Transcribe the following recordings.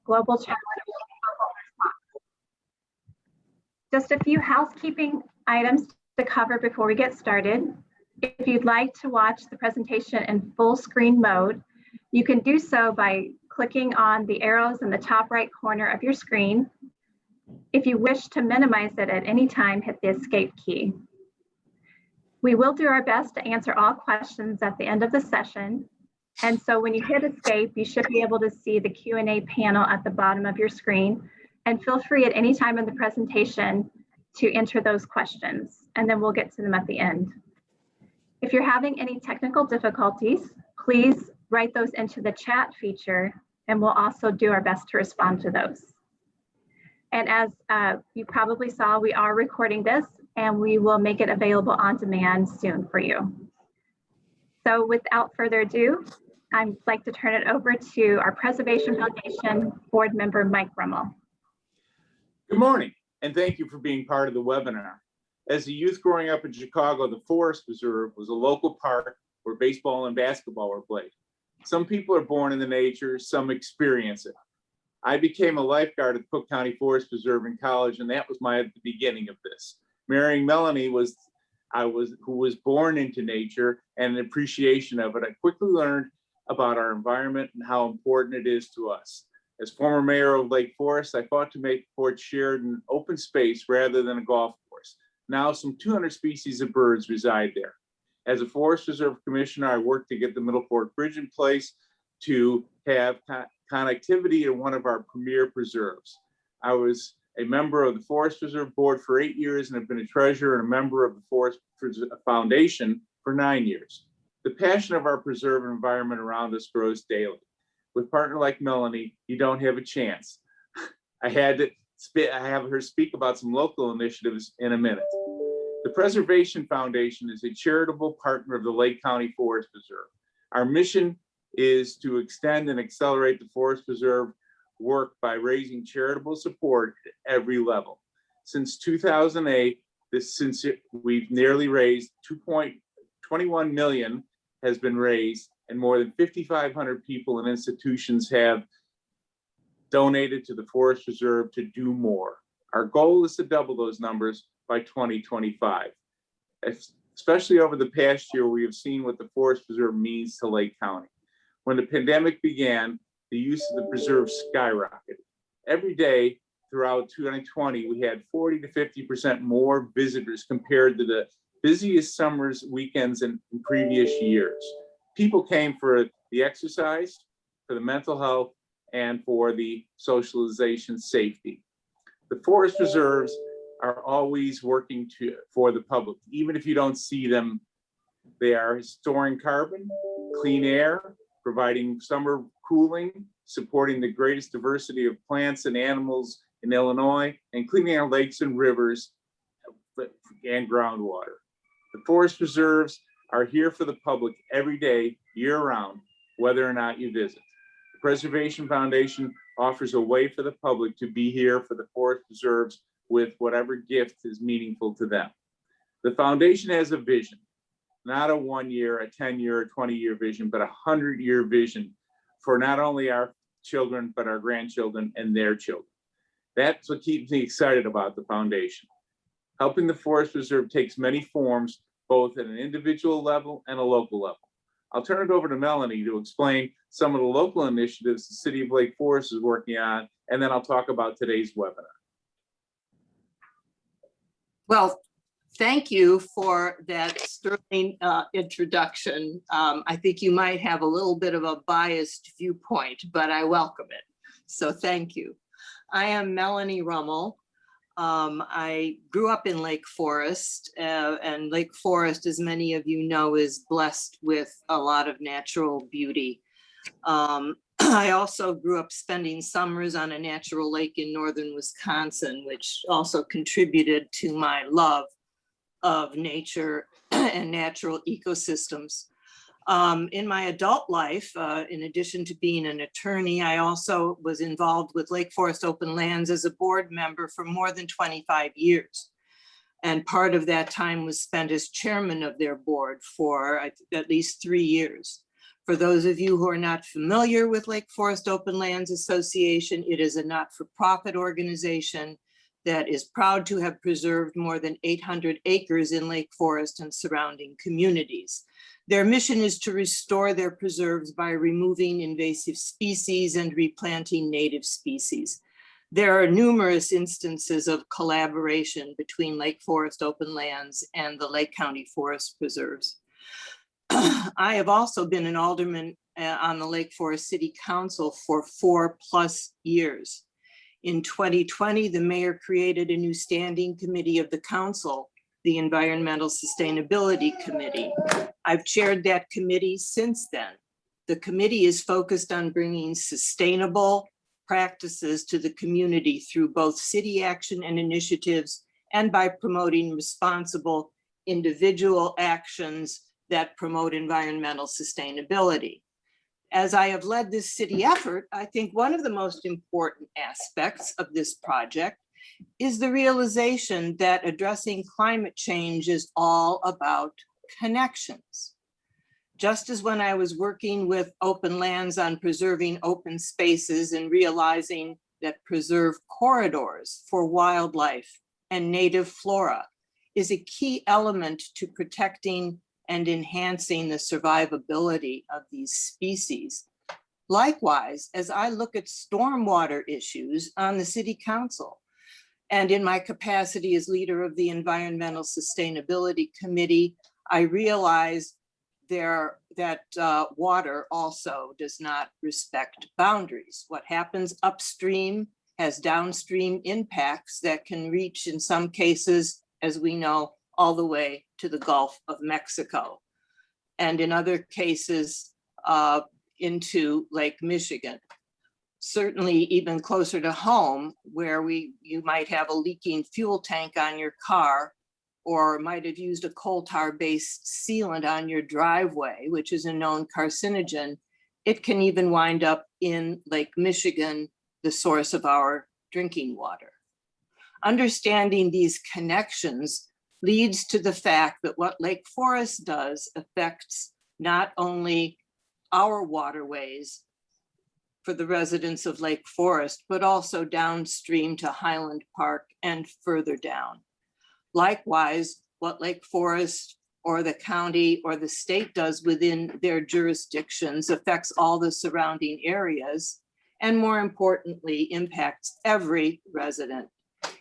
global challenge. Just a few housekeeping items to cover before we get started. If you'd like to watch the presentation in full screen mode, you can do so by clicking on the arrows in the top right corner of your screen. If you wish to minimize it at any time, hit the escape key. We will do our best to answer all questions at the end of the session. And so when you hit escape, you should be able to see the Q&A panel at the bottom of your screen. And feel free at any time in the presentation to enter those questions, and then we'll get to them at the end. If you're having any technical difficulties, please write those into the chat feature, and we'll also do our best to respond to those. And as you probably saw, we are recording this, and we will make it available on demand soon for you. So without further ado, I'd like to turn it over to our Preservation Foundation board member, Mike Rummel. Good morning, and thank you for being part of the webinar. As a youth growing up in Chicago, the Forest Preserve was a local park where baseball and basketball were played. Some people are born in the nature, some experience it. I became a lifeguard at the Cook County Forest Preserve in college, and that was the beginning of this. Marrying Melanie who was born into nature and an appreciation of it. I quickly learned about our environment and how important it is to us. As former mayor of Lake Forest, I fought to make Fort Sheridan open space rather than a golf course. Now some 200 species of birds reside there. As a Forest Reserve Commissioner, I worked to get the Middle Fork Bridge in place to have connectivity to one of our premier preserves. I was a member of the Forest Reserve Board for 8 years and have been a treasurer and a member of the Forest Foundation for 9 years. The passion of our preserve and environment around us grows daily. With a partner like Melanie, you don't have a chance. I have her speak about some local initiatives in a minute. The Preservation Foundation is a charitable partner of the Lake County Forest Preserve. Our mission is to extend and accelerate the Forest Preserve work by raising charitable support at every level. Since 2008, we've nearly raised 2.21 million has been raised, and more than 5,500 people and institutions have donated to the Forest Reserve to do more. Our goal is to double those numbers by 2025. Especially over the past year, we have seen what the Forest Preserve means to Lake County. When the pandemic began, the use of the preserve skyrocketed. Every day throughout 2020, we had 40 to 50% more visitors compared to the busiest summer's weekends in previous years. People came for the exercise, for the mental health, and for the socialization safety. The forest reserves are always working for the public. Even if you don't see them, they are storing carbon, clean air, providing summer cooling, supporting the greatest diversity of plants and animals in Illinois, and cleaning our lakes and rivers and groundwater. The forest reserves are here for the public every day, year-round, whether or not you visit. The Preservation Foundation offers a way for the public to be here for the forest reserves with whatever gift is meaningful to them. The foundation has a vision, not a 1 year, a 10-year, or 20-year vision, but a 100-year vision for not only our children, but our grandchildren and their children. That's what keeps me excited about the foundation. Helping the Forest Reserve takes many forms, both at an individual level and a local level. I'll turn it over to Melanie to explain some of the local initiatives the City of Lake Forest is working on, and then I'll talk about today's webinar. Well, thank you for that sterling introduction. I think you might have a little bit of a biased viewpoint, but I welcome it. So thank you. I am Melanie Rummel. I grew up in Lake Forest, and Lake Forest, as many of you know, is blessed with a lot of natural beauty. I also grew up spending summers on a natural lake in northern Wisconsin, which also contributed to my love of nature and natural ecosystems. In my adult life, in addition to being an attorney, I also was involved with Lake Forest Open Lands as a board member for more than 25 years. And part of that time was spent as chairman of their board for at least 3 years. For those of you who are not familiar with Lake Forest Open Lands Association, it is a not-for-profit organization that is proud to have preserved more than 800 acres in Lake Forest and surrounding communities. Their mission is to restore their preserves by removing invasive species and replanting native species. There are numerous instances of collaboration between Lake Forest Open Lands and the Lake County Forest Preserves. I have also been an alderman on the Lake Forest City Council for 4+ years. In 2020, the mayor created a new standing committee of the council, the Environmental Sustainability Committee. I've chaired that committee since then. The committee is focused on bringing sustainable practices to the community through both city action and initiatives, and by promoting responsible individual actions that promote environmental sustainability. As I have led this city effort, I think one of the most important aspects of this project is the realization that addressing climate change is all about connections. Just as when I was working with Open Lands on preserving open spaces and realizing that preserved corridors for wildlife and native flora is a key element to protecting and enhancing the survivability of these species. Likewise, as I look at stormwater issues on the City Council, and in my capacity as leader of the Environmental Sustainability Committee, I realize that water also does not respect boundaries. What happens upstream has downstream impacts that can reach, in some cases, as we know, all the way to the Gulf of Mexico, and in other cases, into Lake Michigan. Certainly even closer to home, where you might have a leaking fuel tank on your car, or might have used a coal tar-based sealant on your driveway, which is a known carcinogen. It can even wind up in Lake Michigan, the source of our drinking water. Understanding these connections leads to the fact that what Lake Forest does affects not only our waterways for the residents of Lake Forest, but also downstream to Highland Park and further down. Likewise, what Lake Forest or the county or the state does within their jurisdictions affects all the surrounding areas, and more importantly, impacts every resident.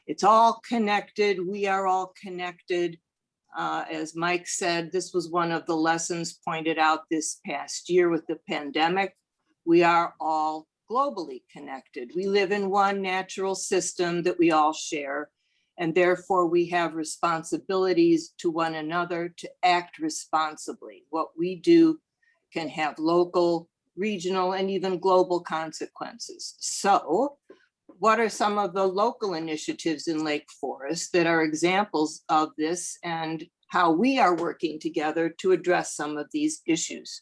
It's all connected. We are all connected. As Mike said, this was one of the lessons pointed out this past year with the pandemic. We are all globally connected. We live in one natural system that we all share, and therefore we have responsibilities to one another to act responsibly. What we do can have local, regional, and even global consequences. So, what are some of the local initiatives in Lake Forest that are examples of this, and how we are working together to address some of these issues?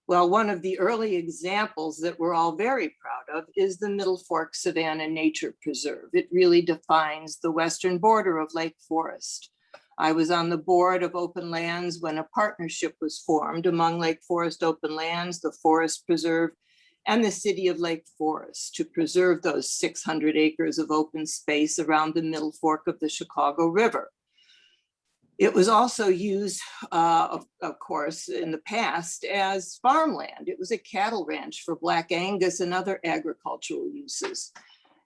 Well, one of the early examples that we're all very proud of is the Middle Fork Savanna Nature Preserve. It really defines the western border of Lake Forest. I was on the board of Open Lands when a partnership was formed among Lake Forest Open Lands, the Forest Preserve, and the city of Lake Forest to preserve those 600 acres of open space around the Middle Fork of the Chicago River. It was also used, of course, in the past as farmland. It was a cattle ranch for Black Angus and other agricultural uses.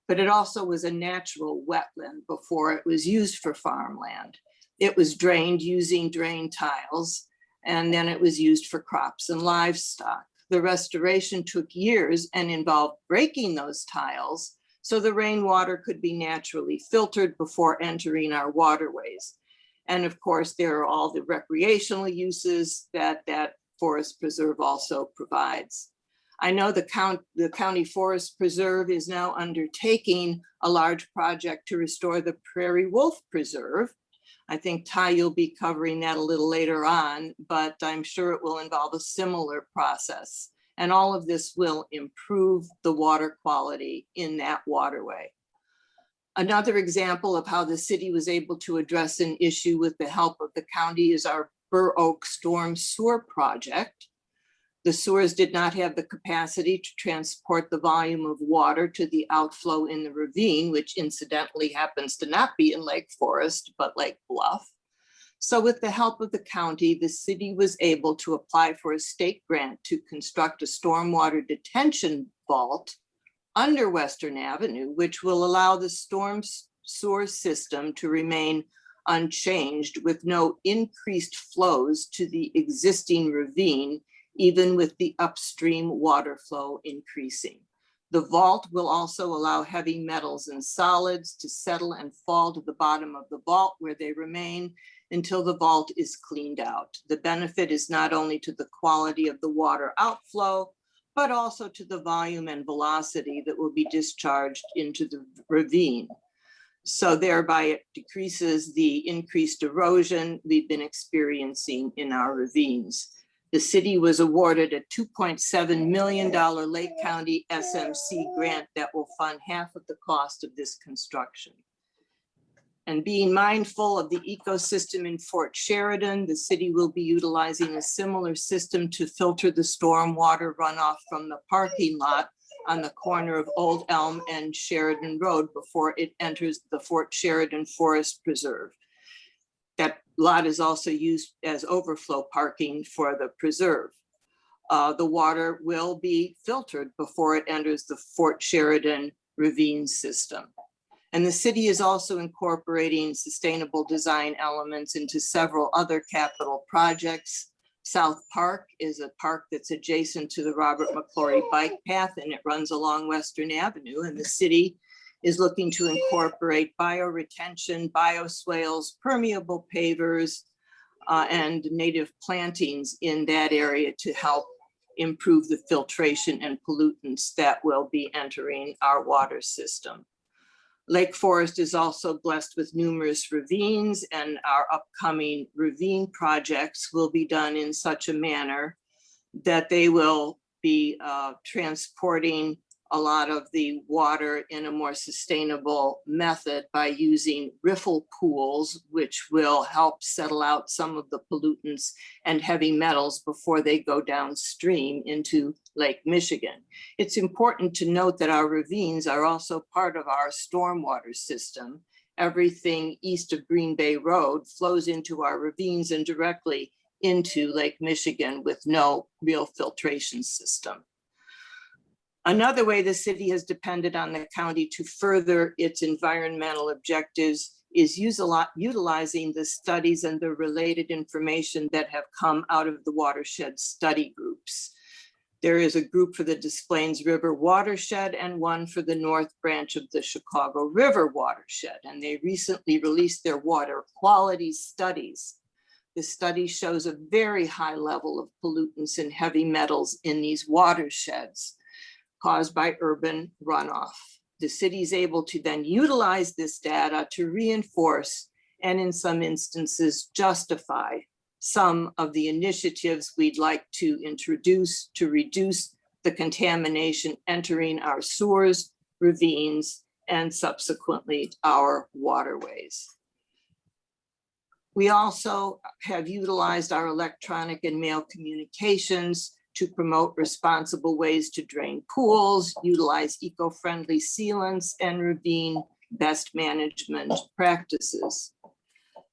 But it also was a natural wetland before it was used for farmland. It was drained using drain tiles, and then it was used for crops and livestock. The restoration took years and involved breaking those tiles so the rainwater could be naturally filtered before entering our waterways. And of course, there are all the recreational uses that forest preserve also provides. I know the County Forest Preserve is now undertaking a large project to restore the Prairie Wolf Preserve. I think Ty, you'll be covering that a little later on, but I'm sure it will involve a similar process. And all of this will improve the water quality in that waterway. Another example of how the city was able to address an issue with the help of the county is our Burr Oak Storm Sewer Project. The sewers did not have the capacity to transport the volume of water to the outflow in the ravine, which incidentally happens to not be in Lake Forest, but Lake Bluff. So with the help of the county, the city was able to apply for a state grant to construct a stormwater detention vault under Western Avenue, which will allow the storm sewer system to remain unchanged with no increased flows to the existing ravine, even with the upstream water flow increasing. The vault will also allow heavy metals and solids to settle and fall to the bottom of the vault, where they remain until the vault is cleaned out. The benefit is not only to the quality of the water outflow, but also to the volume and velocity that will be discharged into the ravine. So thereby it decreases the increased erosion we've been experiencing in our ravines. The city was awarded a $2.7 million Lake County SMC grant that will fund half of the cost of this construction. And being mindful of the ecosystem in Fort Sheridan, the city will be utilizing a similar system to filter the storm water runoff from the parking lot on the corner of Old Elm and Sheridan Road before it enters the Fort Sheridan Forest Preserve. That lot is also used as overflow parking for the preserve. The water will be filtered before it enters the Fort Sheridan ravine system. And the city is also incorporating sustainable design elements into several other capital projects. South Park is a park that's adjacent to the Robert McClory bike path, and it runs along Western Avenue. And the city is looking to incorporate bioretention, bioswales, permeable pavers, and native plantings in that area to help improve the filtration and pollutants that will be entering our water system. Lake Forest is also blessed with numerous ravines, and our upcoming ravine projects will be done in such a manner that they will be transporting a lot of the water in a more sustainable method by using riffle pools, which will help settle out some of the pollutants and heavy metals before they go downstream into Lake Michigan. It's important to note that our ravines are also part of our stormwater system. Everything east of Green Bay Road flows into our ravines and directly into Lake Michigan with no real filtration system. Another way the city has depended on the county to further its environmental objectives is utilizing the studies and the related information that have come out of the watershed study groups. There is a group for the Des Plaines River watershed and one for the North Branch of the Chicago River watershed, and they recently released their water quality studies. The study shows a very high level of pollutants and heavy metals in these watersheds caused by urban runoff. The city is able to then utilize this data to reinforce and in some instances justify some of the initiatives we'd like to introduce to reduce the contamination entering our sewers, ravines, and subsequently our waterways. We also have utilized our electronic and mail communications to promote responsible ways to drain pools, utilize eco-friendly sealants, and ravine best management practices.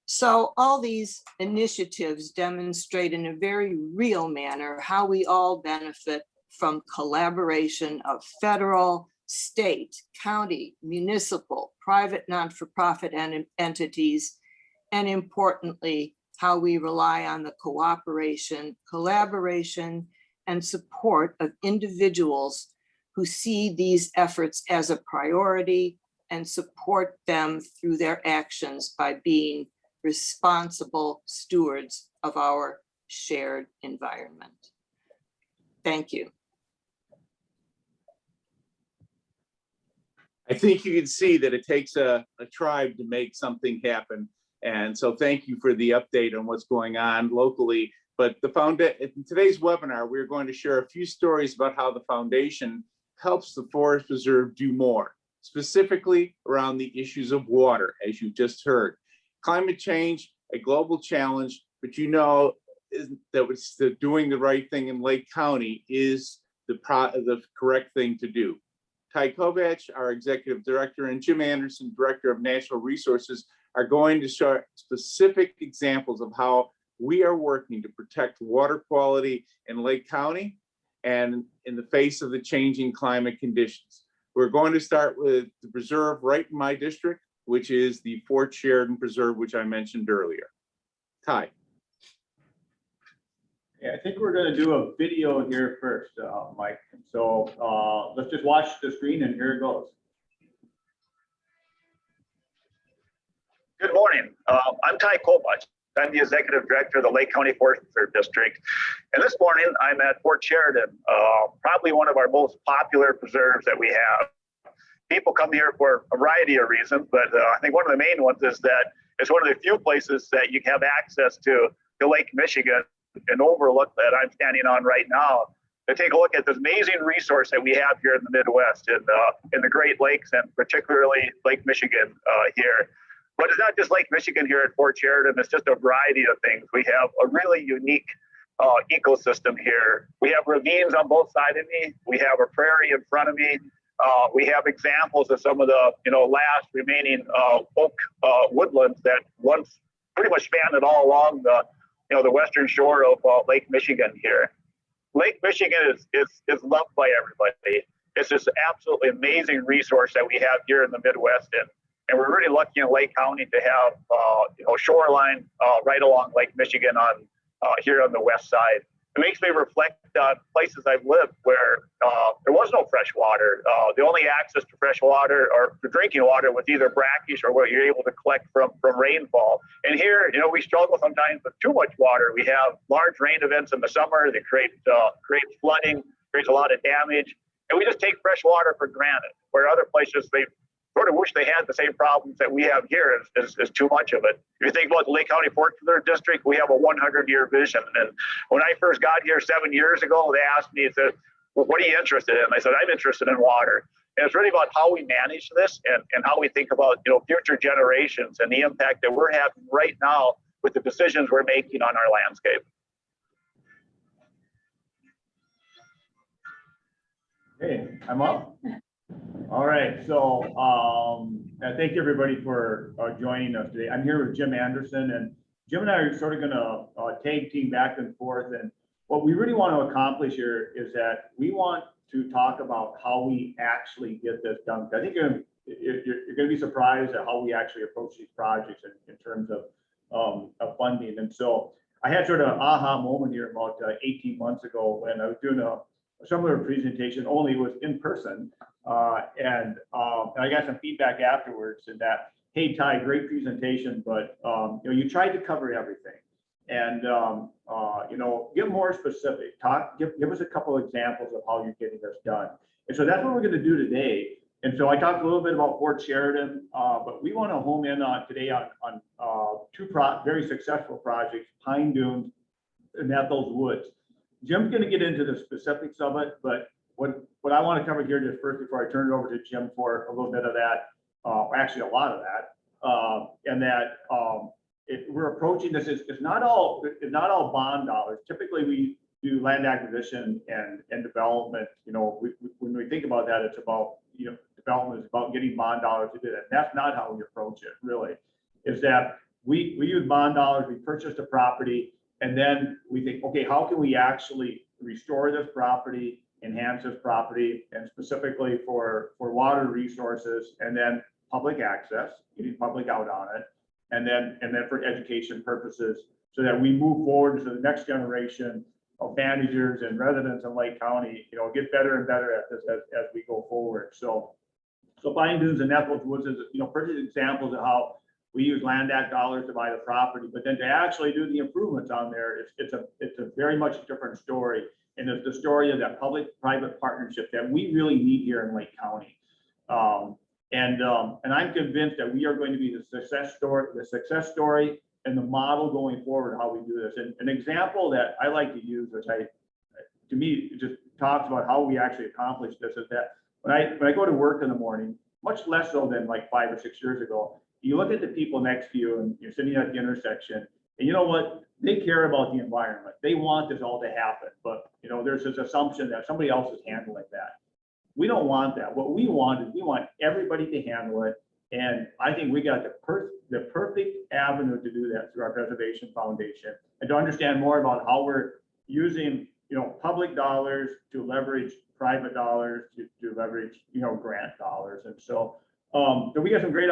So all these initiatives demonstrate in a very real manner how we all benefit from collaboration of federal, state, county, municipal, private non-for-profit entities, and importantly, how we rely on the cooperation, collaboration, and support of individuals who see these efforts as a priority and support them through their actions by being responsible stewards of our shared environment. Thank you. I think you can see that it takes a tribe to make something happen. And so thank you for the update on what's going on locally. But in today's webinar, we're going to share a few stories about how the foundation helps the Forest Preserve do more, specifically around the issues of water, as you just heard. Climate change, a global challenge, but you know, was doing the right thing in Lake County is the correct thing to do. Ty Kovach, our executive director, and Jim Anderson, director of natural resources, are going to share specific examples of how we are working to protect water quality in Lake County and in the face of the changing climate conditions. We're going to start with the preserve right in my district, which is the Fort Sheridan Preserve, which I mentioned earlier. Ty. Yeah, I think we're going to do a video here first, Mike. So let's just watch the screen and here it goes. Good morning. I'm Ty Kovach. I'm the executive director of the Lake County Forest Preserve District. And this morning I'm at Fort Sheridan, probably one of our most popular preserves that we have. People come here for a variety of reasons, but I think one of the main ones is that it's one of the few places that you have access to Lake Michigan, an overlook that I'm standing on right now, to take a look at this amazing resource that we have here in the Midwest, in the Great Lakes, and particularly Lake Michigan here. But it's not just Lake Michigan here at Fort Sheridan, it's just a variety of things. We have a really unique ecosystem here. We have ravines on both sides of me. We have a prairie in front of me. We have examples of some of the last remaining oak woodlands that once pretty much spanned it all along the western shore of Lake Michigan here. Lake Michigan is loved by everybody. It's this absolutely amazing resource that we have here in the Midwest, and we're really lucky in Lake County to have shoreline right along Lake Michigan on here on the west side. It makes me reflect on places I've lived where there was no fresh water. The only access to fresh water or to drinking water was either brackish or what you're able to collect from rainfall. And here, we struggle sometimes with too much water. We have large rain events in the summer that creates flooding, creates a lot of damage, and we just take fresh water for granted. Where other places they sort of wish they had the same problems that we have here is too much of it. If you think about the Lake County Forest Preserve District, we have a 100-year vision. And when I first got here 7 years ago, they asked me, well, what are you interested in? I said, I'm interested in water. And it's really about how we manage this and how we think about future generations and the impact that we're having right now with the decisions we're making on our landscape. Hey, I'm up. All right, so thank you everybody for joining us today. I'm here with Jim Anderson, and Jim and I are sort of going to tag team back and forth. And what we really want to accomplish here is that we want to talk about how we actually get this done. I think you're going to be surprised at how we actually approach these projects in terms of funding. And so I had sort of an aha moment here about 18 months ago when I was doing a similar presentation, only was in person. And I got some feedback afterwards and that, hey, Ty, great presentation, but you tried to cover everything. And get more specific. Give us a couple of examples of how you're getting this done. And so that's what we're going to do today. And so I talked a little bit about Fort Sheridan, but we want to home in on today on two very successful projects, Pine Dunes and Ethel's Woods. Jim's going to get into the specifics of it, but what I want to cover here just first before I turn it over to Jim for a little bit of that, actually a lot of that, and that we're approaching this. It's not all bond dollars. Typically, we do land acquisition and development. When we think about that, it's about development is about getting bond dollars to do that. That's not how we approach it. Really, is that we use bond dollars. We purchase the property. And then we think, okay, how can we actually restore this property, enhance this property, and specifically for water resources, and then public access, getting public out on it, and then for education purposes, so that we move forward to the next generation of managers and residents in Lake County, get better and better at this as we go forward. So Pine Dunes and Ethel's Woods is, perfect examples of how we use land act dollars to buy the property, but then to actually do the improvements on there, it's a very much different story. And it's the story of that public-private partnership that we really need here in Lake County. And I'm convinced that we are going to be the success story and the model going forward, how we do this. And an example that I like to use, which to me, just talks about how we actually accomplish this, is that when I go to work in the morning, much less so than like 5 or 6 years ago, you look at the people next to you and you're sitting at the intersection And you know what? They care about the environment. They want this all to happen, but you know, there's this assumption that somebody else is handling that. We don't want that. What we want is we want everybody to handle it. And I think we got the perfect avenue to do that through our Preservation Foundation, and to understand more about how we're using, you know, public dollars to leverage private dollars, to leverage, you know, grant dollars. And so we got some great,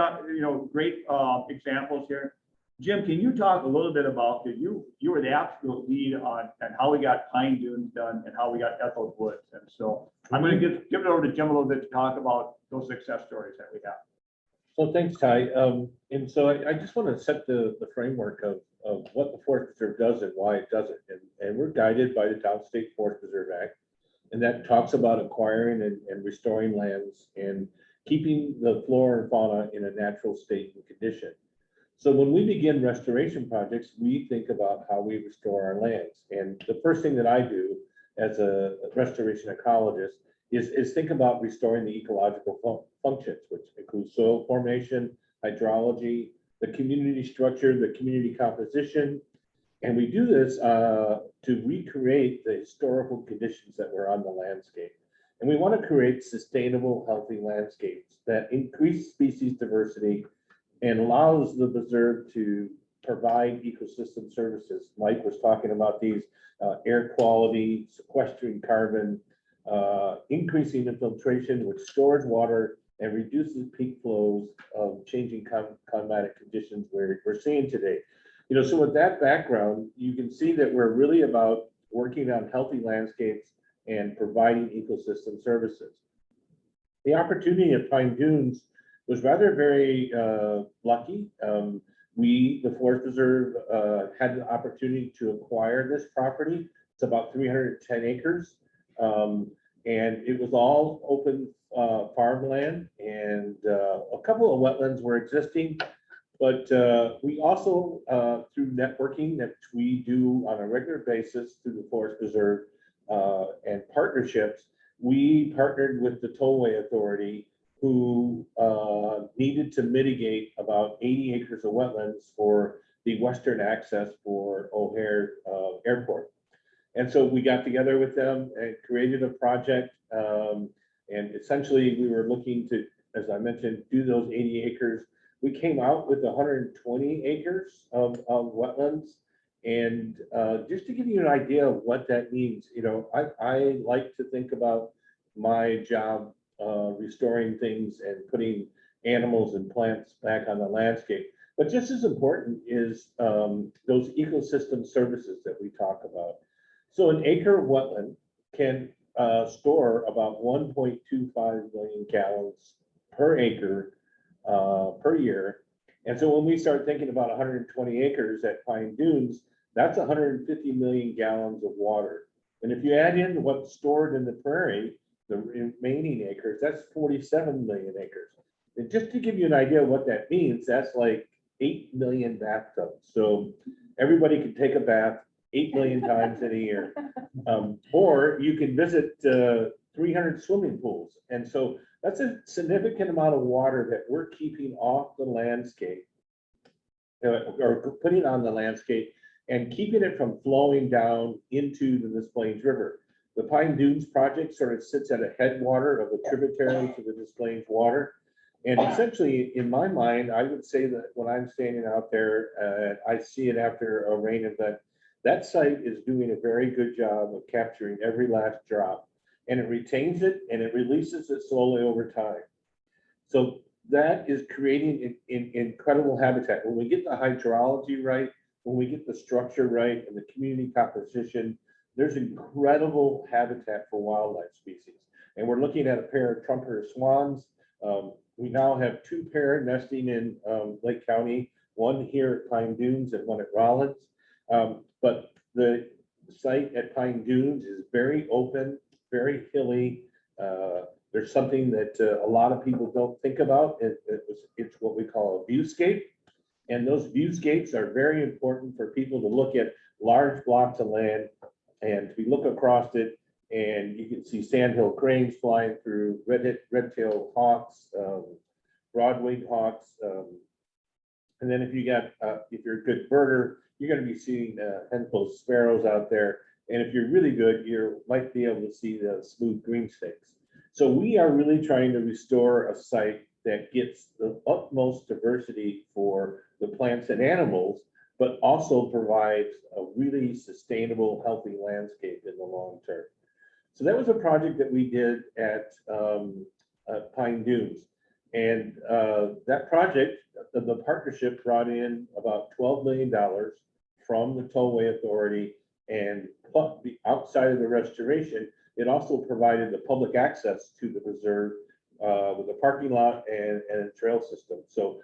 great examples here. Jim, can you talk a little bit about, because you were the absolute lead on and how we got Pine Dunes done and how we got Ethel Woods. And so I'm going to give it over to Jim a little bit to talk about those success stories that we have. So thanks, Ty. And so I just want to set the framework of what the Forest Preserve does and why it does it. And we're guided by the Town State Forest Preserve Act. And that talks about acquiring and restoring lands and keeping the flora and fauna in a natural state and condition. So when we begin restoration projects, we think about how we restore our lands. And the first thing that I do as a restoration ecologist is think about restoring the ecological functions, which includes soil formation, hydrology, the community structure, the community composition. And we do this to recreate the historical conditions that were on the landscape. And we want to create sustainable, healthy landscapes that increase species diversity and allows the preserve to provide ecosystem services. Mike was talking about these air quality, sequestering carbon, increasing infiltration, which stores water and reduces peak flows of changing climatic conditions we're seeing today. You know, so with that background, you can see that we're really about working on healthy landscapes and providing ecosystem services. The opportunity at Pine Dunes was rather very lucky. We, the Forest Preserve, had the opportunity to acquire this property. It's about 310 acres. And it was all open farmland, and a couple of wetlands were existing. But we also, through networking that we do on a regular basis through the Forest Preserve and partnerships, we partnered with the Tollway Authority, who needed to mitigate about 80 acres of wetlands for the western access for O'Hare Airport. And so we got together with them and created a project. And essentially we were looking to, as I mentioned, do those 80 acres. We came out with 120 acres of wetlands. And just to give you an idea of what that means, you know, I like to think about my job restoring things and putting animals and plants back on the landscape. But just as important is those ecosystem services that we talk about. So an acre of wetland can store about 1.25 million gallons per acre per year. And so when we start thinking about 120 acres at Pine Dunes, that's 150 million gallons of water. And if you add in what's stored in the prairie, the remaining acres, that's 47 million acres. And just to give you an idea of what that means, that's like 8 million bathtubs. So everybody can take a bath 8 million times in a year. Or you can visit 300 swimming pools. And so that's a significant amount of water that we're keeping off the landscape or putting on the landscape and keeping it from flowing down into the Des Plaines River. The Pine Dunes project sort of sits at a headwater of a tributary to the Des Plaines water. And essentially, in my mind, I would say that when I'm standing out there, I see it after a rain event, that site is doing a very good job of capturing every last drop. And it retains it and it releases it slowly over time. So that is creating an incredible habitat. When we get the hydrology right, when we get the structure right and the community composition, there's incredible habitat for wildlife species. And we're looking at a pair of trumpeter swans. We now have 2 pair nesting in Lake County, one here at Pine Dunes and one at Rollins. But the site at Pine Dunes is very open, very hilly. There's something that a lot of people don't think about. It's what we call a viewscape. And those viewscapes are very important for people to look at large blocks of land. And we look across it and you can see sandhill cranes flying through, red-tailed hawks, broad-winged hawks, And then if you got, if you're a good birder, you're gonna be seeing a handful of sparrows out there. And if you're really good, you might be able to see the smooth green snakes. So we are really trying to restore a site that gets the utmost diversity for the plants and animals, but also provides a really sustainable, healthy landscape in the long term. So that was a project that we did at Pine Dunes. And that project, the partnership brought in about $12 million from the Tollway Authority, and outside of the restoration, it also provided the public access to the reserve with a parking lot and a trail system. So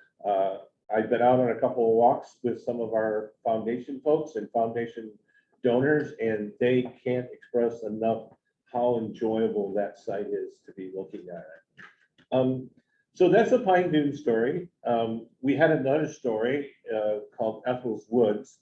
I've been out on a couple of walks with some of our foundation folks and foundation donors, and they can't express enough how enjoyable that site is to be looking at it. So that's a Pine Dune story. We had another story called Ethel's Woods.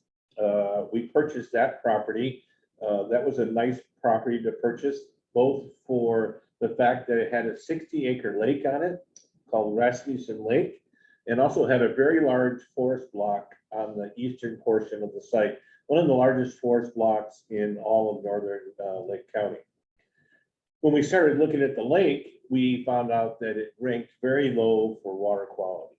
We purchased that property. That was a nice property to purchase, both for the fact that it had a 60-acre lake on it called Rasmussen Lake, and also had a very large forest block on the eastern portion of the site, one of the largest forest blocks in all of northern Lake County. When we started looking at the lake, we found out that it ranked very low for water quality.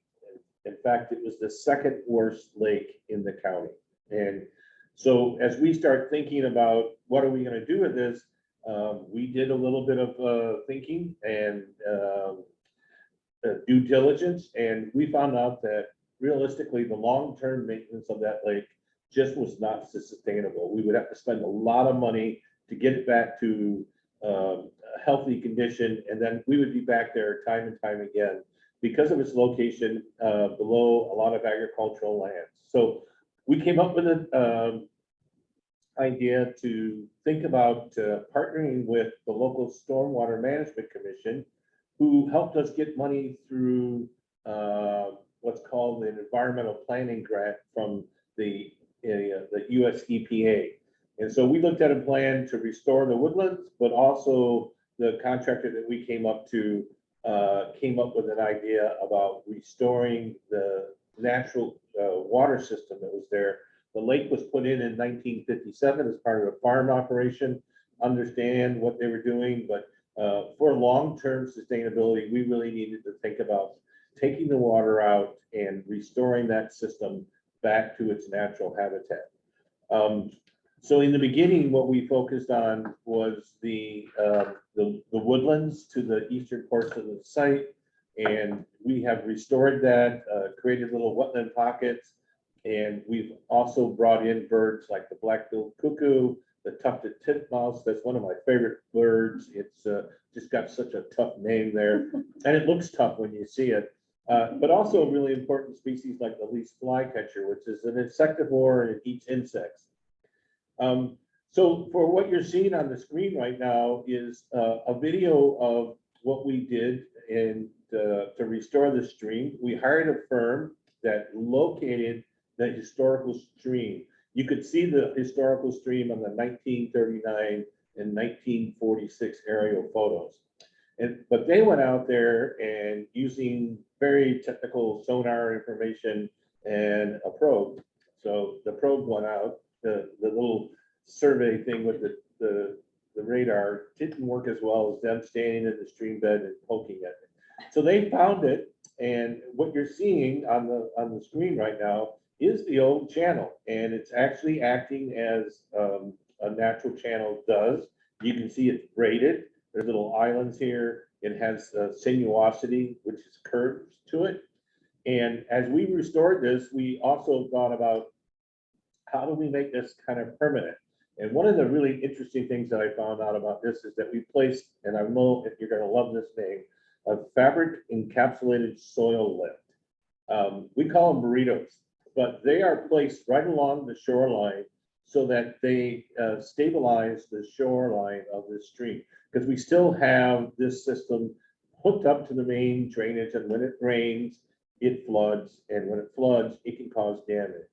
In fact, it was the second worst lake in the county. And so as we start thinking about what are we going to do with this, we did a little bit of thinking and due diligence, and we found out that realistically the long-term maintenance of that lake just was not sustainable. We would have to spend a lot of money to get it back to a healthy condition, and then we would be back there time and time again because of its location below a lot of agricultural lands. So we came up with an idea to think about partnering with the local Stormwater Management Commission, who helped us get money through what's called an environmental planning grant from the US EPA. And so we looked at a plan to restore the woodlands, but also the contractor that we came up with an idea about restoring the natural water system that was there. The lake was put in 1957 as part of a farm operation, understand what they were doing, but for long-term sustainability, we really needed to think about taking the water out and restoring that system back to its natural habitat. So in the beginning, what we focused on was the woodlands to the eastern portion of the site, and we have restored that, created little wetland pockets, and we've also brought in birds like the black-billed cuckoo, the tufted titmouse. That's one of my favorite birds. It's just got such a tough name there, and it looks tough when you see it. But also a really important species like the least flycatcher, which is an insectivore and it eats insects. So for what you're seeing on the screen right now is a video of what we did to restore the stream. We hired a firm that located the historical stream. You could see the historical stream on the 1939 and 1946 aerial photos. But they went out there and using very technical sonar information and a probe. So the probe went out, the little survey thing with the radar didn't work as well as them standing in the stream bed and poking at it. So they found it, and what you're seeing on the screen right now is the old channel, and it's actually acting as a natural channel does. You can see it's braided. There's little islands here. It has sinuosity, which is curves to it. And as we restored this, we also thought about how do we make this kind of permanent? And one of the really interesting things that I found out about this is that we placed, and I know if you're going to love this name, a fabric encapsulated soil lift. We call them burritos, but they are placed right along the shoreline so that they stabilize the shoreline of the stream, because we still have this system hooked up to the main drainage, and when it rains, it floods, and when it floods, it can cause damage.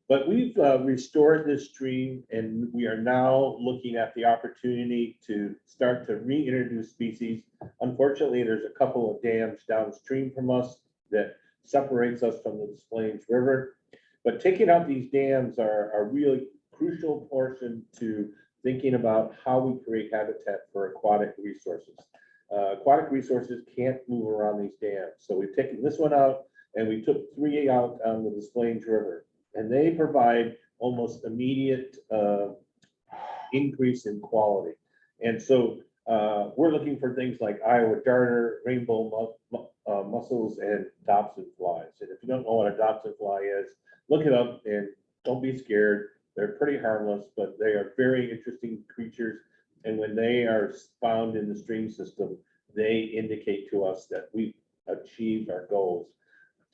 But we've restored this stream, and we are now looking at the opportunity to start to reintroduce species. Unfortunately, there's a couple of dams downstream from us that separates us from the Des Plaines River. But taking out these dams are a really crucial portion to thinking about how we create habitat for aquatic resources. Aquatic resources can't move around these dams. So we've taken this one out and we took 3 out on the Des Plaines River. And they provide almost immediate increase in quality. And so we're looking for things like Iowa darter, rainbow mussels, and Dobson flies. And if you don't know what a Dobson fly is, look it up and don't be scared. They're pretty harmless, but they are very interesting creatures. And when they are found in the stream system, they indicate to us that we've achieved our goals.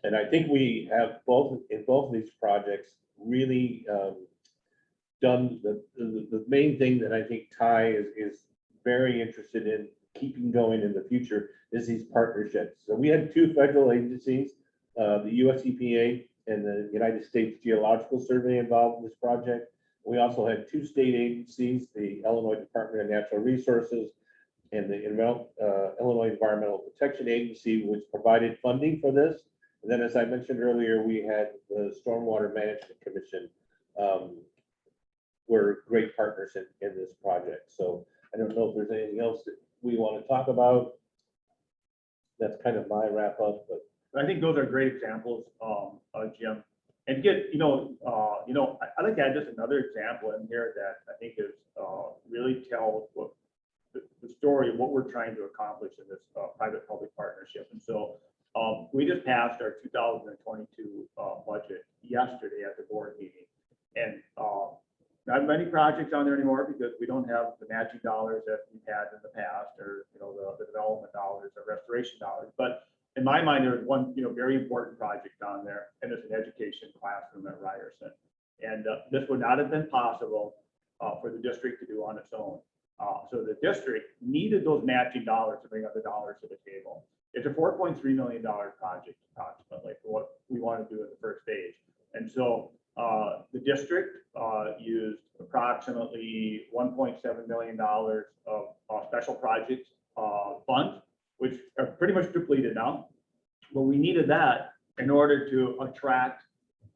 And I think we have in both of these projects really done the main thing that I think Ty is very interested in keeping going in the future is these partnerships. So we had 2 federal agencies, the US EPA and the United States Geological Survey involved in this project. We also had 2 state agencies, the Illinois Department of Natural Resources and the Illinois Environmental Protection Agency, which provided funding for this. And then, as I mentioned earlier, we had the Stormwater Management Commission were great partners in this project. So I don't know if there's anything else that we want to talk about. That's kind of my wrap up, but I think those are great examples, Jim. And I'd like to add just another example in here that I think is really tells what the story of what we're trying to accomplish in this private-public partnership. And so we just passed our 2022 budget yesterday at the board meeting, and not many projects on there anymore because we don't have the matching dollars that we've had in the past, or the development dollars or restoration dollars. But in my mind, there's one very important project on there, and it's an education classroom at Ryerson. And this would not have been possible for the district to do on its own. So the district needed those matching dollars to bring other dollars to the table. It's a $4.3 million project approximately for what we want to do in the first stage. And so the district used approximately $1.7 million of special projects funds, which are pretty much depleted now. But we needed that in order to attract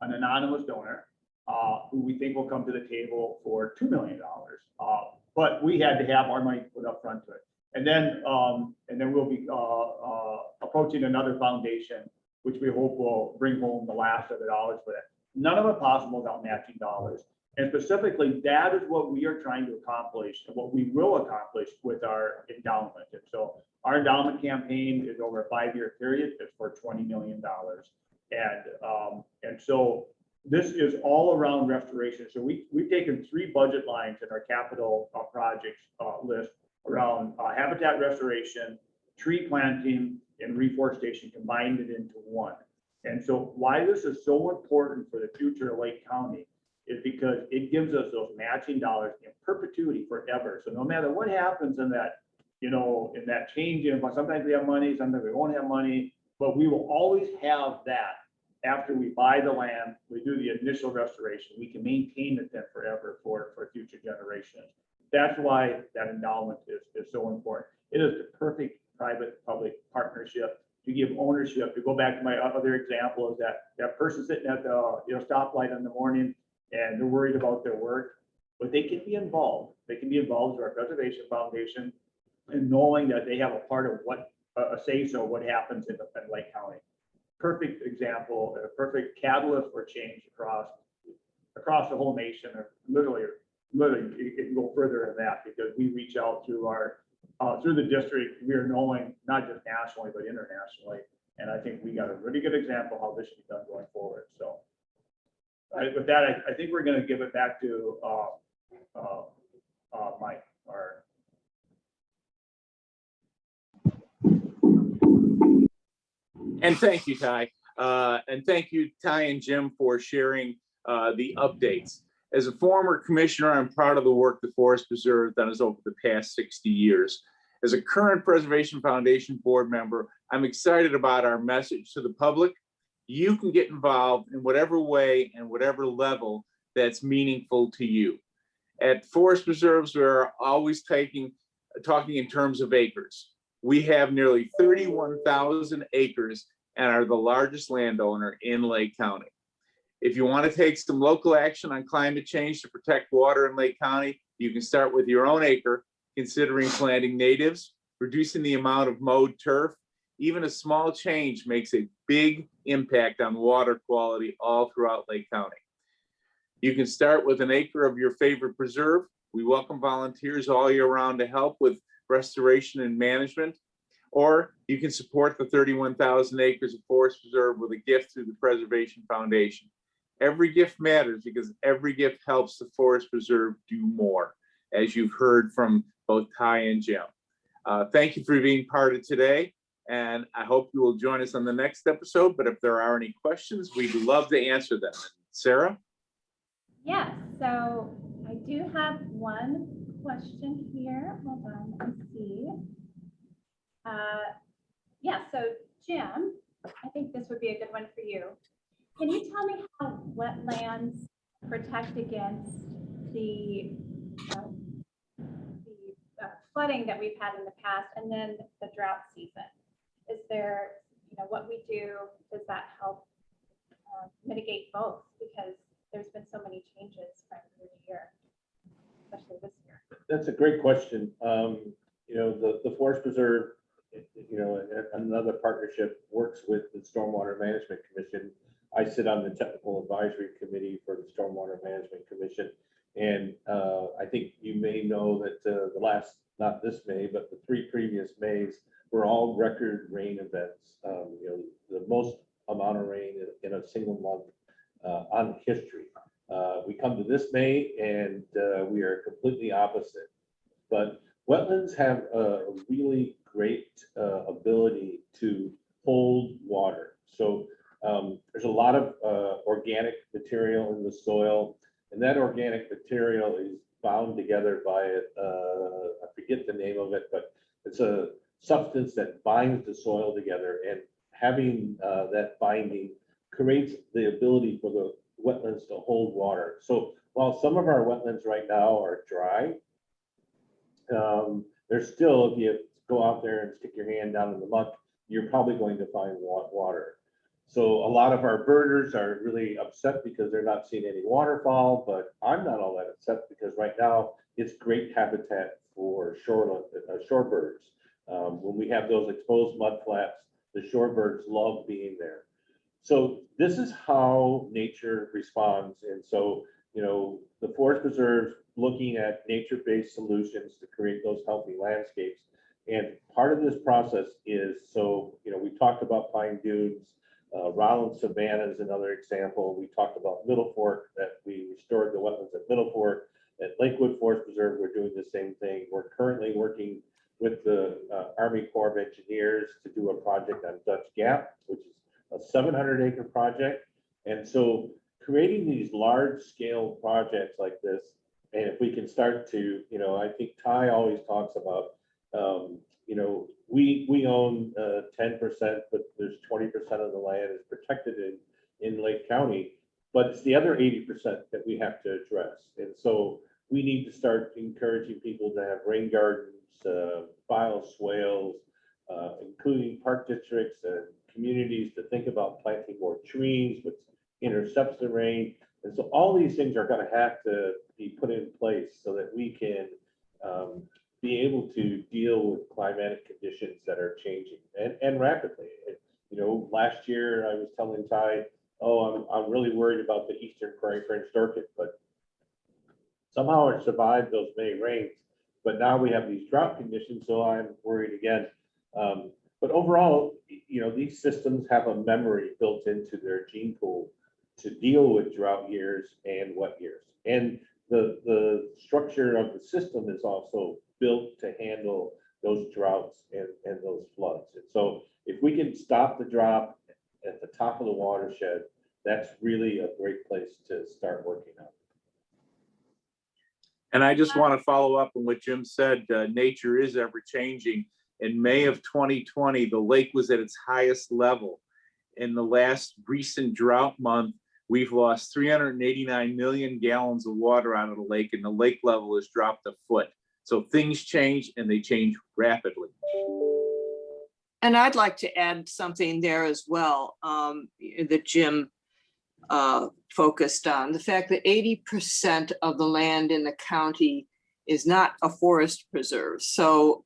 an anonymous donor who we think will come to the table for $2 million. But we had to have our money put up front to it. And then we'll be approaching another foundation, which we hope will bring home the last of the dollars for that. None of it possible without matching dollars. And specifically, that is what we are trying to accomplish and what we will accomplish with our endowment. And so our endowment campaign is over a 5-year period. It's for $20 million. And so this is all around restoration. So we've taken 3 budget lines in our capital projects list around habitat restoration, tree planting, and reforestation, combined it into one. And so why this is so important for the future of Lake County is because it gives us those matching dollars in perpetuity forever. So no matter what happens in that, in that change, sometimes we have money, sometimes we won't have money, but we will always have that. After we buy the land, we do the initial restoration, we can maintain it then forever for future generations. That's why that endowment is so important. It is the perfect private-public partnership to give ownership. To go back to my other example, is that person sitting at the stoplight in the morning and they're worried about their work, but they can be involved. They can be involved through our Preservation Foundation, and knowing that they have a part of what a say-so what happens in Lake County. Perfect example, a perfect catalyst for change across the whole nation, or literally it can go further than that, because we reach out through our through the district. We are knowing not just nationally but internationally, and I think we got a really good example how this should be done going forward. So with that, I think we're going to give it back to Mike. And thank you, Ty. And thank you, Ty and Jim, for sharing the updates. As a former commissioner, I'm proud of the work the Forest Preserve done over the past 60 years. As a current Preservation Foundation board member, I'm excited about our message to the public. You can get involved in whatever way and whatever level that's meaningful to you. At Forest Preserves, we're always talking in terms of acres. We have nearly 31,000 acres and are the largest landowner in Lake County. If you want to take some local action on climate change to protect water in Lake County, you can start with your own acre, considering planting natives, reducing the amount of mowed turf. Even a small change makes a big impact on water quality all throughout Lake County. You can start with an acre of your favorite preserve. We welcome volunteers all year round to help with restoration and management. Or you can support the 31,000 acres of forest preserve with a gift through the Preservation Foundation. Every gift matters because every gift helps the forest preserve do more, as you've heard from both Ty and Jim. Thank you for being part of today, and I hope you will join us on the next episode. But if there are any questions, we'd love to answer them. Sarah? Yes, so I do have one question here. Hold on, let me see. Yeah, so Jim, I think this would be a good one for you. Can you tell me how wetlands protect against the flooding that we've had in the past and then the drought season? Is there, what we do, does that help mitigate both? Because there's been so many changes from year to year, especially this year. That's a great question. The Forest Preserve, another partnership works with the Stormwater Management Commission. I sit on the Technical Advisory Committee for the Stormwater Management Commission. And I think you may know that the last, not this May, but the 3 previous Mays were all record rain events. The most amount of rain in a single month on history. We come to this May and we are completely opposite. But wetlands have a really great ability to hold water. So there's a lot of organic material in the soil, and that organic material is bound together by I forget the name of it, but it's a substance that binds the soil together, and having that binding creates the ability for the wetlands to hold water. So while some of our wetlands right now are dry, there's still, if you go out there and stick your hand down in the muck, you're probably going to find water. So a lot of our birders are really upset because they're not seeing any waterfall, but I'm not all that upset because right now it's great habitat for shorebirds. When we have those exposed mud flats, the shorebirds love being there. So this is how nature responds. And so, the forest preserves looking at nature-based solutions to create those healthy landscapes. And part of this process is, we talked about pine dunes, Rollins Savannah is another example. We talked about Middle Fork, that we restored the wetlands at Middle Fork. At Lakewood Forest Preserve, we're doing the same thing. We're currently working with the Army Corps of Engineers to do a project on Dutch Gap, which is a 700-acre project. And so creating these large-scale projects like this, and if we can start to, I think Ty always talks about, we own 10%, but there's 20% of the land is protected in Lake County, but it's the other 80% that we have to address. And so we need to start encouraging people to have rain gardens, bioswales, including park districts and communities to think about planting more trees, which intercepts the rain. And so all these things are going to have to be put in place so that we can be able to deal with climatic conditions that are changing and rapidly. Last year I was telling Ty, I'm really worried about the eastern prairie fringe orchid, but somehow it survived those May rains. But now we have these drought conditions, so I'm worried again. But overall, these systems have a memory built into their gene pool to deal with drought years and wet years. And the structure of the system is also built to handle those droughts and those floods. And so if we can stop the drop at the top of the watershed, that's really a great place to start working on. And I just want to follow up on what Jim said. Nature is ever changing. In May of 2020, the lake was at its highest level. In the last recent drought month, we've lost 389 million gallons of water out of the lake, and the lake level has dropped a foot. So things change, and they change rapidly. And I'd like to add something there as well, that Jim focused on. The fact that 80% of the land in the county is not a forest preserve. So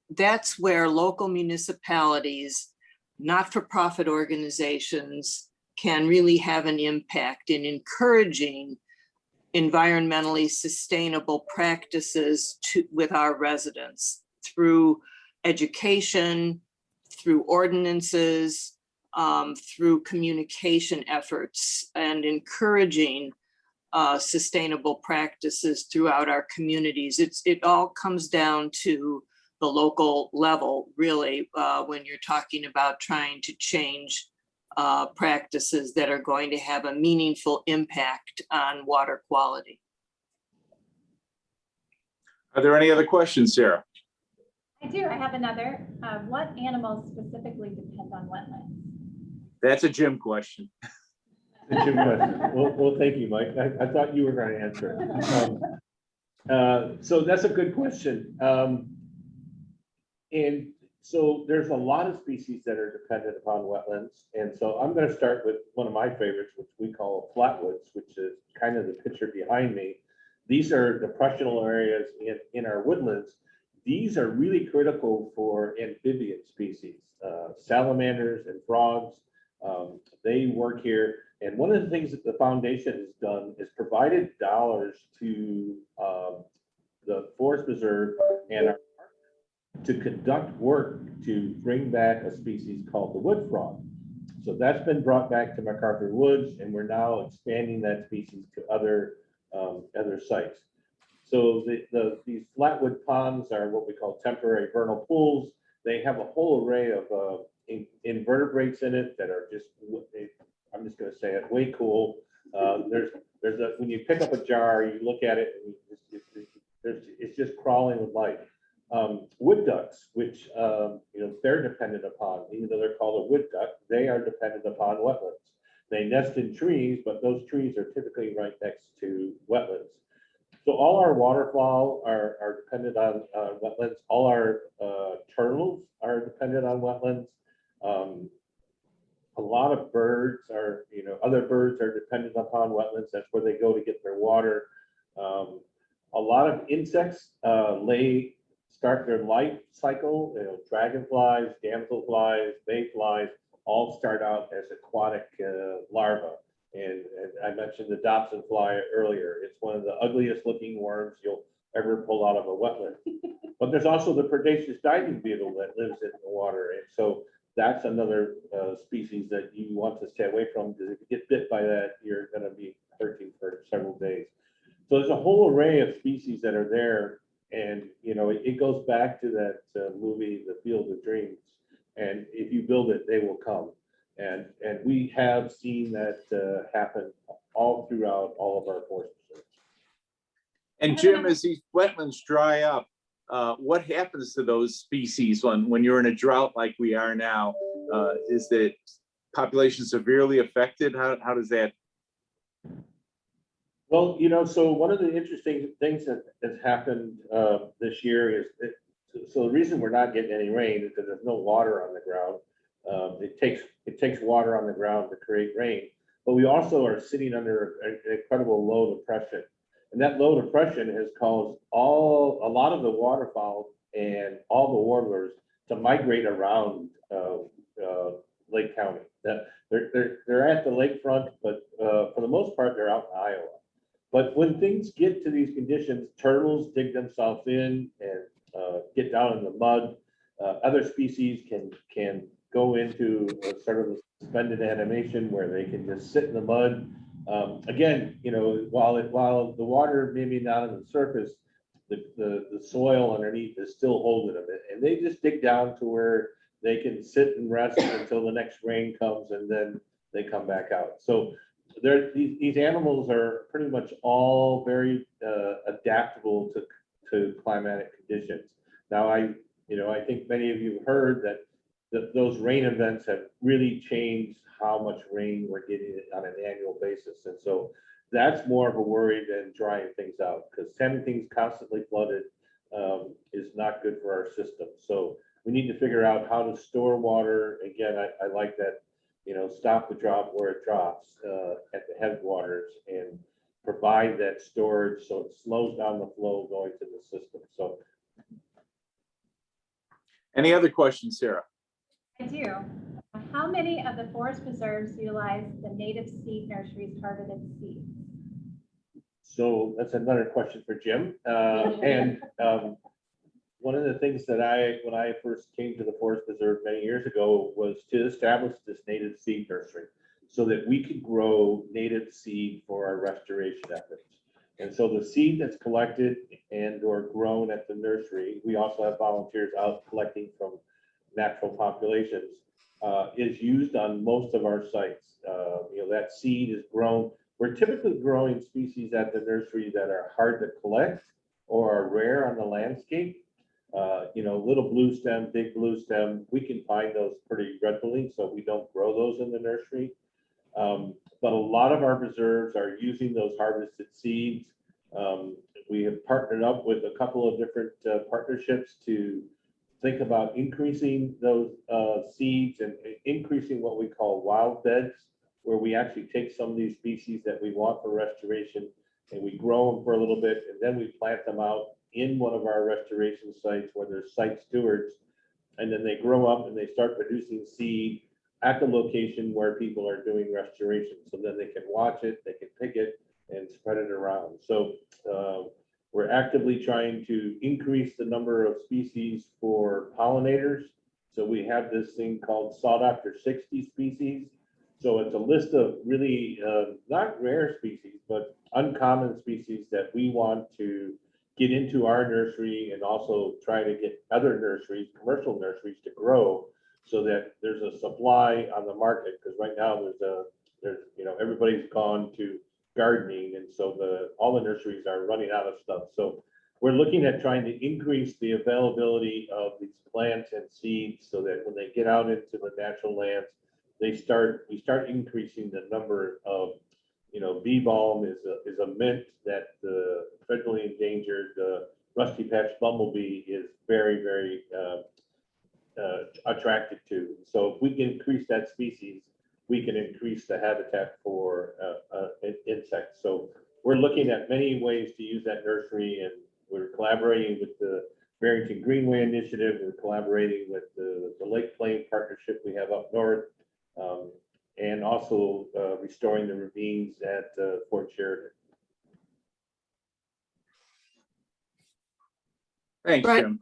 that's where local municipalities, not-for-profit organizations can really have an impact in encouraging environmentally sustainable practices with our residents through education, through ordinances, through communication efforts, and encouraging sustainable practices throughout our communities. It all comes down to the local level, really, when you're talking about trying to change practices that are going to have a meaningful impact on water quality. Are there any other questions, Sarah? I do. I have another. What animals specifically depend on wetlands? That's a Jim question. Jim, well, thank you, Mike. I thought you were going to answer it. So that's a good question. And so there's a lot of species that are dependent upon wetlands. And so I'm going to start with one of my favorites, which we call flatwoods, which is kind of the picture behind me. These are depressional areas in our woodlands. These are really critical for amphibian species, salamanders and frogs. They work here. And one of the things that the foundation has done is provided dollars to the Forest Preserve and our to conduct work to bring back a species called the wood frog. So that's been brought back to MacArthur Woods, and we're now expanding that species to other sites. So these flatwood ponds are what we call temporary vernal pools. They have a whole array of invertebrates in it that are just, I'm just going to say it, way cool. When you pick up a jar, you look at it, and it's just crawling with life. Wood ducks, which they're dependent upon, even though they're called a wood duck, they are dependent upon wetlands. They nest in trees, but those trees are typically right next to wetlands. So all our waterfowl are dependent on wetlands. All our turtles are dependent on wetlands. A lot of birds are, other birds are dependent upon wetlands. That's where they go to get their water. A lot of insects start their life cycle. Dragonflies, damselflies, mayflies all start out as aquatic larvae. And I mentioned the Dobson fly earlier. It's one of the ugliest looking worms you'll ever pull out of a wetland. But there's also the predaceous diving beetle that lives in the water. And so that's another species that you want to stay away from, because if you get bit by that, you're going to be hurting for several days. So there's a whole array of species that are there. And, it goes back to that movie, The Field of Dreams. And if you build it, they will come. And we have seen that happen all throughout all of our forest preserves. And Jim, as these wetlands dry up, what happens to those species when you're in a drought like we are now? Is the population severely affected? How does that? Well, so one of the interesting things that has happened this year is that, so the reason we're not getting any rain is because there's no water on the ground. It takes water on the ground to create rain, but we also are sitting under an incredible low depression, and that low depression has caused a lot of the waterfowl and all the warblers to migrate around Lake County. That they're at the lakefront, but for the most part they're out in Iowa. But when things get to these conditions, turtles dig themselves in and get down in the mud. Other species can go into a sort of a suspended animation where they can just sit in the mud. Again, while the water maybe not on the surface, the soil underneath is still holding them, and they just dig down to where they can sit and rest until the next rain comes, and then they come back out. So these animals are pretty much all very adaptable to climatic conditions. Now, I think many of you have heard that those rain events have really changed how much rain we're getting on an annual basis. And so that's more of a worry than drying things out, because having things constantly flooded is not good for our system. So we need to figure out how to store water. Again, I like that, stop the drop where it drops at the headwaters and provide that storage so it slows down the flow going to the system. So, Any other questions, Sarah? I do. How many of the forest preserves utilize the Native Seed Nursery's harvested seeds? so that's another question for Jim. One of the things that when I first came to the Forest Preserve many years ago was to establish this Native Seed Nursery so that we could grow native seed for our restoration efforts. And so the seed that's collected and or grown at the nursery, we also have volunteers out collecting from natural populations, is used on most of our sites. That seed is grown. We're typically growing species at the nursery that are hard to collect or are rare on the landscape. Little blue stem, big blue stem, we can find those pretty readily, so we don't grow those in the nursery. But a lot of our preserves are using those harvested seeds. We have partnered up with a couple of different partnerships to think about increasing those seeds and increasing what we call wild beds, where we actually take some of these species that we want for restoration and we grow them for a little bit, and then we plant them out in one of our restoration sites where there's site stewards, and then they grow up and they start producing seed at the location where people are doing restoration. So then they can watch it, they can pick it and spread it around. So we're actively trying to increase the number of species for pollinators. So we have this thing called sought after 60 species. So it's a list of really not rare species, but uncommon species that we want to get into our nursery and also try to get other nurseries, commercial nurseries, to grow so that there's a supply on the market. Because right now everybody's gone to gardening, and so all the nurseries are running out of stuff. So we're looking at trying to increase the availability of these plants and seeds so that when they get out into the natural lands, we start increasing the number of, bee balm is a mint that the federally endangered rusty patched bumblebee is very, very attracted to. So if we can increase that species, we can increase the habitat for insects. So we're looking at many ways to use that nursery, and we're collaborating with the Barrington Greenway Initiative. We're collaborating with the Lake Plain Partnership we have up north, and also restoring the ravines at Fort Sheridan. Thanks, Right. Jim.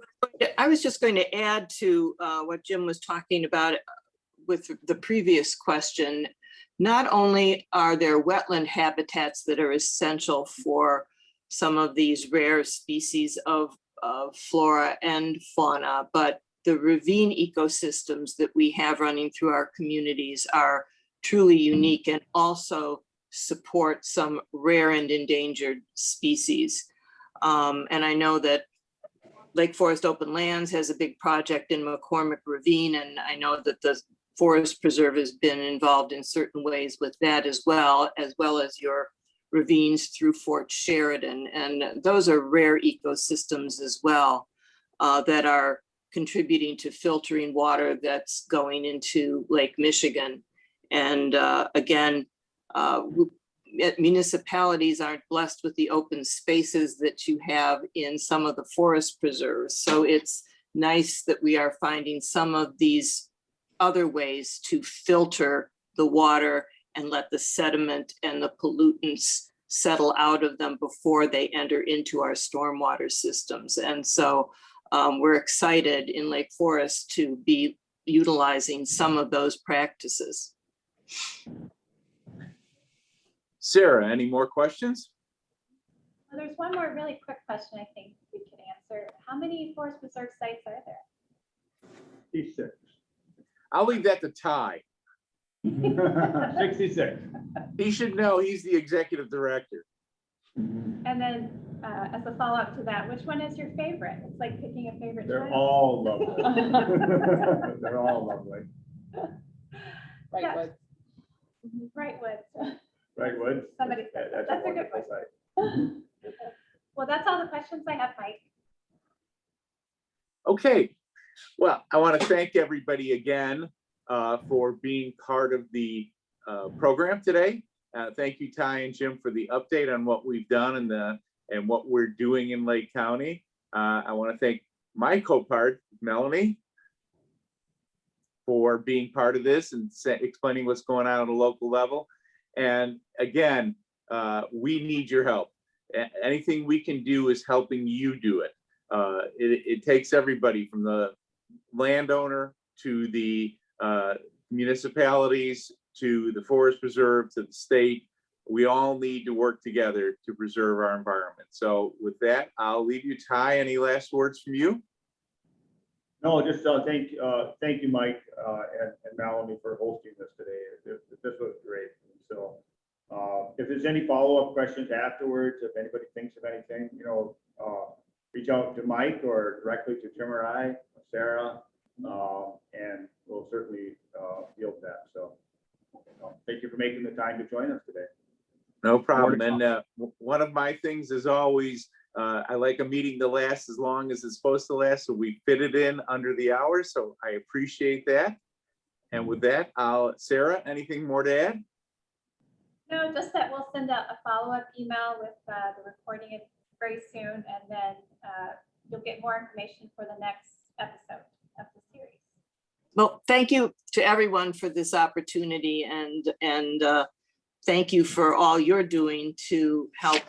I was just going to add to what Jim was talking about with the previous question. Not only are there wetland habitats that are essential for some of these rare species of flora and fauna, but the ravine ecosystems that we have running through our communities are truly unique and also support some rare and endangered species. And I know that Lake Forest Open Lands has a big project in McCormick Ravine, and I know that the Forest Preserve has been involved in certain ways with that as well as your ravines through Fort Sheridan. And those are rare ecosystems as well that are contributing to filtering water that's going into Lake Michigan. And again, municipalities aren't blessed with the open spaces that you have in some of the forest preserves. So it's nice that we are finding some of these other ways to filter the water and let the sediment and the pollutants settle out of them before they enter into our stormwater systems. And so we're excited in Lake Forest to be utilizing some of those practices. Sarah, any more questions? Well, there's one more really quick question I think we can answer. How many forest preserve sites are there? 66. I'll leave that to Ty. 66. He should know, he's the executive director. And then as a follow-up to that, which one is your favorite? It's like picking a favorite They're child. all lovely. They're all lovely. Yeah. Brightwoods. Right, Woods? Somebody said that. That's a good wonderful one. site. Well, that's all the questions I have, Mike. Okay, Well, I want to thank everybody again for being part of the program today. Thank you, Ty and Jim, for the update on what we've done and what we're doing in Lake County. I want to thank my co-part, Melanie, for being part of this and explaining what's going on at a local level. And again, we need your help. Anything we can do is helping you do it. It takes everybody from the landowner to the municipalities to the forest preserve to the state. We all need to work together to preserve our environment. So with that, I'll leave you. Ty, any last words from you? No, just thank you, Mike and Melanie, for hosting this today. This was great. So if there's any follow-up questions afterwards, if anybody thinks of anything, reach out to Mike or directly to Jim or I, or Sarah, and we'll certainly field that. So thank you for making the time to join us today. No problem. And one of my things is always, I like a meeting to last as long as it's supposed to last. So we fit it in under the hour. So I appreciate that. And with that, Sarah, anything more to add? No, just that we'll send out a follow-up email with the recording very soon, and then you'll get more information for the next episode of the series. Well, thank you to everyone for this opportunity, and thank you for all you're doing to help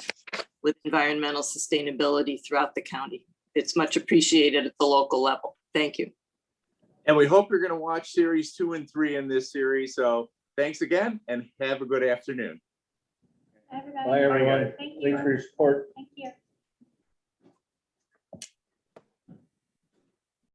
with environmental sustainability throughout the county. It's much appreciated at the local level. Thank you. And we hope you're going to watch series 2 and 3 in this series. So thanks again and have a good afternoon. Everybody. Bye, everyone. Thank you. Thanks for your support. Thank you.